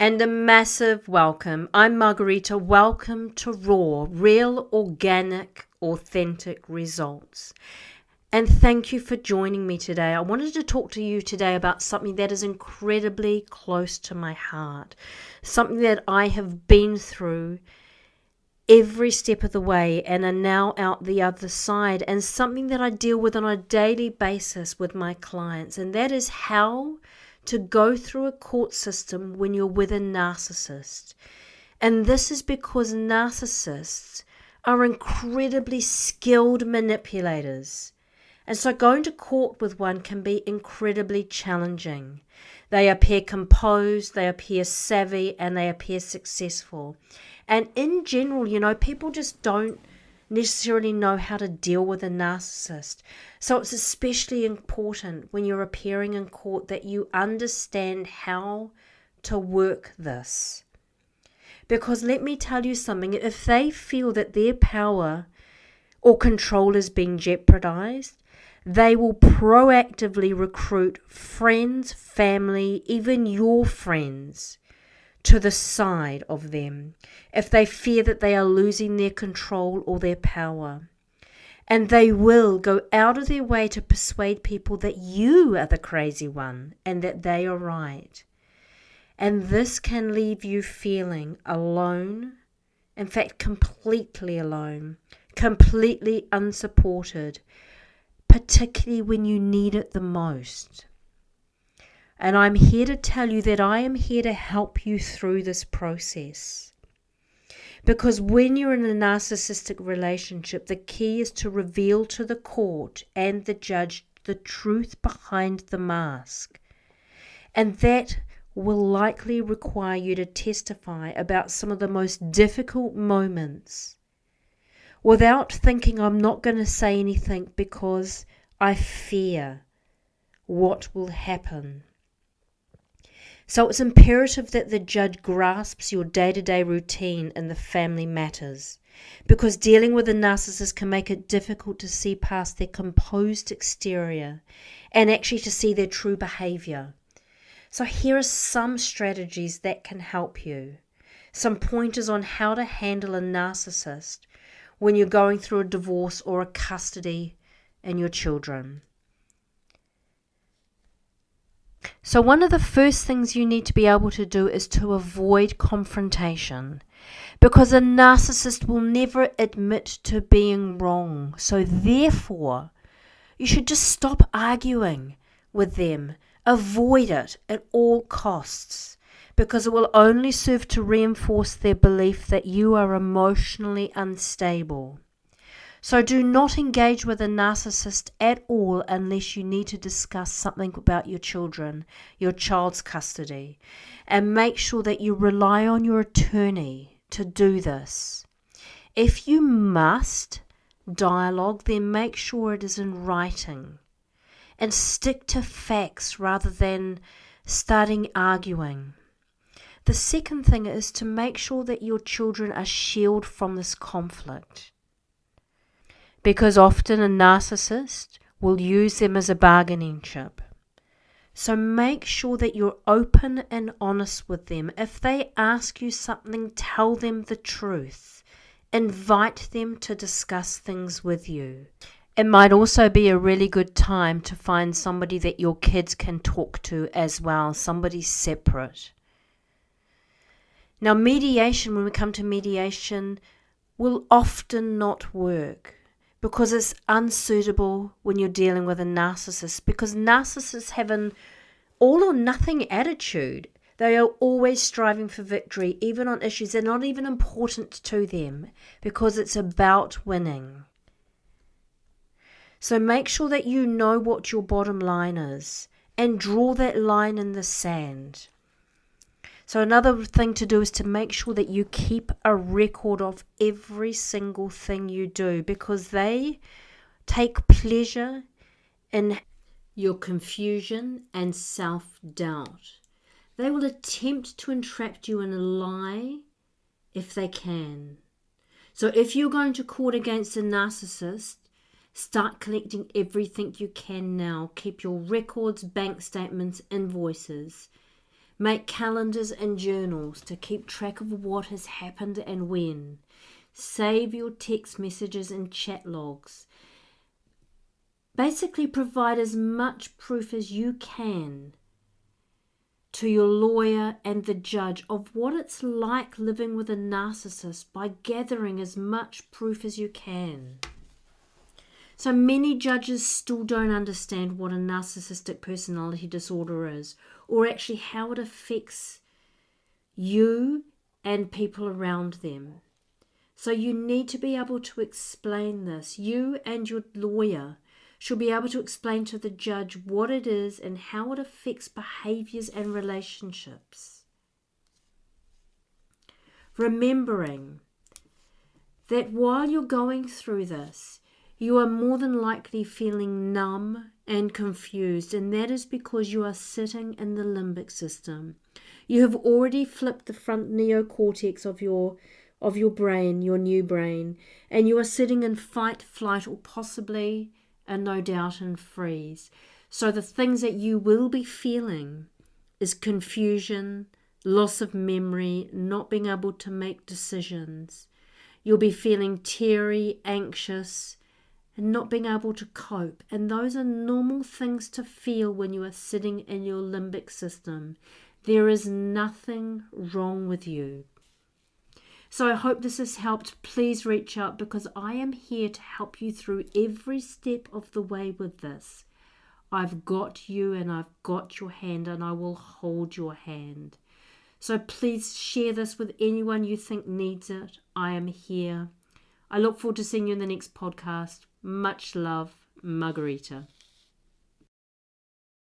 And a massive welcome. I'm Margarita. Welcome to Raw, real, organic, authentic results. And thank you for joining me today. I wanted to talk to you today about something that is incredibly close to my heart, something that I have been through every step of the way and are now out the other side, and something that I deal with on a daily basis with my clients, and that is how to go through a court system when you're with a narcissist. And this is because narcissists are incredibly skilled manipulators. And so going to court with one can be incredibly challenging. They appear composed, they appear savvy, and they appear successful. And in general, people just don't necessarily know how to deal with a narcissist. So it's especially important when you're appearing in court that you understand how to work this. Because let me tell you something, if they feel that their power or control is being jeopardized, they will proactively recruit friends, family, even your friends to the side of them if they fear that they are losing their control or their power. And they will go out of their way to persuade people that you are the crazy one and that they are right. And this can leave you feeling alone, in fact, completely alone, completely unsupported, particularly when you need it the most. And I'm here to tell you that I am here to help you through this process. Because when you're in a narcissistic relationship, the key is to reveal to the court and the judge the truth behind the mask. And that will likely require you to testify about some of the most difficult moments without thinking, I'm not going to say anything because I fear what will happen. So it's imperative that the judge grasps your day-to-day routine in the family matters, because dealing with a narcissist can make it difficult to see past their composed exterior and actually to see their true behavior. So here are some strategies that can help you. Some pointers on how to handle a narcissist when you're going through a divorce or a custody and your children. So one of the first things you need to be able to do is to avoid confrontation, because a narcissist will never admit to being wrong. So therefore, you should just stop arguing with them. Avoid it at all costs, because it will only serve to reinforce their belief that you are emotionally unstable. So do not engage with a narcissist at all unless you need to discuss something about your children, your child's custody, and make sure that you rely on your attorney to do this. If you must dialogue, then make sure it is in writing and stick to facts rather than starting arguing. The second thing is to make sure that your children are shielded from this conflict, because often a narcissist will use them as a bargaining chip. So make sure that you're open and honest with them. If they ask you something, tell them the truth. Invite them to discuss things with you. It might also be a really good time to find somebody that your kids can talk to as well, somebody separate. Now, mediation, when we come to mediation, will often not work, because it's unsuitable when you're dealing with a narcissist, because narcissists have an all or nothing attitude. They are always striving for victory, even on issues that are not even important to them, because it's about winning. So make sure that you know what your bottom line is and draw that line in the sand. So another thing to do is to make sure that you keep a record of every single thing you do, because they take pleasure in your confusion and self-doubt. They will attempt to entrap you in a lie if they can. So if you're going to court against a narcissist, start collecting everything you can now. Keep your records, bank statements, invoices. Make calendars and journals to keep track of what has happened and when. Save your text messages and chat logs. Basically, provide as much proof as you can to your lawyer and the judge of what it's like living with a narcissist by gathering as much proof as you can. So many judges still don't understand what a narcissistic personality disorder is, or actually how it affects you and people around them. So you need to be able to explain this. You and your lawyer should be able to explain to the judge what it is and how it affects behaviors and relationships. Remembering that while you're going through this, you are more than likely feeling numb and confused, and that is because you are sitting in the limbic system. You have already flipped the front neocortex of your brain, your new brain, and you are sitting in fight, flight, or possibly, and no doubt, in freeze. So the things that you will be feeling is confusion, loss of memory, not being able to make decisions. You'll be feeling teary, anxious, and not being able to cope. And those are normal things to feel when you are sitting in your limbic system. There is nothing wrong with you. So I hope this has helped. Please reach out, because I am here to help you through every step of the way with this. I've got you and I've got your hand, and I will hold your hand. So please share this with anyone you think needs it. I am here. I look forward to seeing you in the next podcast. Much love, Margarita.